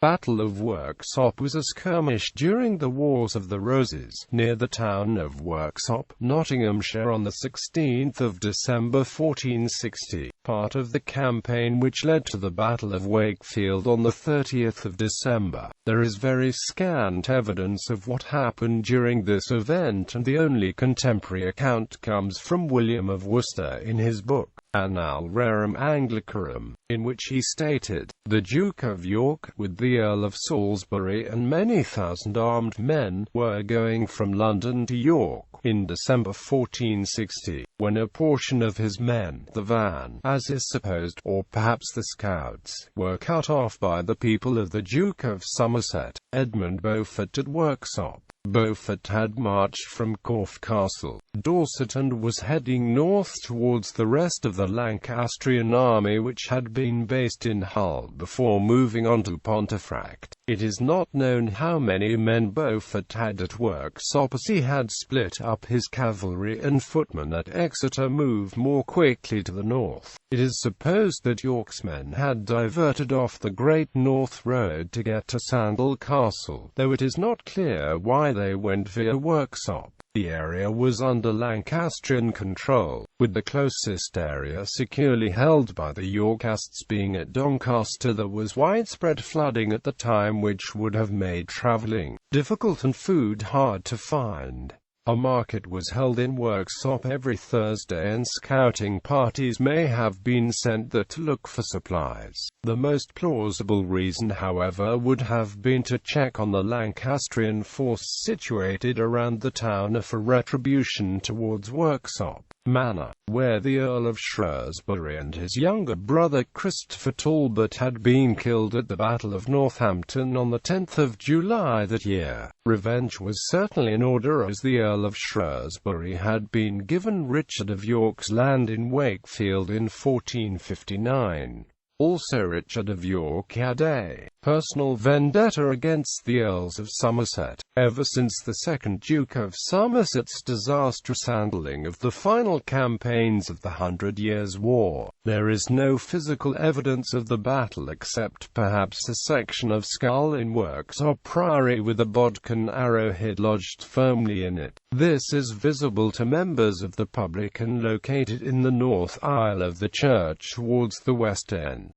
Battle of Worksop was a skirmish during the Wars of the Roses, near the town of Worksop, Nottinghamshire on the 16th of December 1460, part of the campaign which led to the Battle of Wakefield on the 30th of December. There is very scant evidence of what happened during this event, and the only contemporary account comes from William of Worcester in his book, Annales rerum Anglicarum, in which he stated, "The Duke of York, with the Earl of Salisbury and many thousand armed men, were going from London to York, in December 1460, when a portion of his men, the van, as is supposed, or perhaps the scouts, were cut off by the people of the Duke of Somerset, Edmund Beaufort at Worksop. Beaufort had marched from Corfe Castle, Dorset, and was heading north towards the rest of the Lancastrian army which had been based in Hull before moving on to Pontefract. It is not known how many men Beaufort had at Worksop, as he had split up his cavalry and footmen at Exeter moved more quickly to the north. It is supposed that York's men had diverted off the Great North Road to get to Sandal Castle, though it is not clear why they went via Worksop. The area was under Lancastrian control, with the closest area securely held by the Yorkists being at Doncaster. There was widespread flooding at the time which would have made travelling difficult and food hard to find. A market was held in Worksop every Thursday, and scouting parties may have been sent there to look for supplies. The most plausible reason, however, would have been to check on the Lancastrian force situated around the town for retribution towards Worksop Manor, where the Earl of Salisbury and his younger brother Christopher Talbot had been killed at the Battle of Northampton on the 10th of July that year. Revenge was certainly in order, as the Earl of Salisbury had been given Richard of York's land in Wakefield in 1459. Also, Richard of York had a personal vendetta against the Earls of Somerset, ever since the second Duke of Somerset's disastrous handling of the final campaigns of the 100 Years' War. There is no physical evidence of the battle except perhaps a section of skull in Worksop Priory with a bodkin arrowhead lodged firmly in it. This is visible to members of the public and located in the north aisle of the church towards the west end.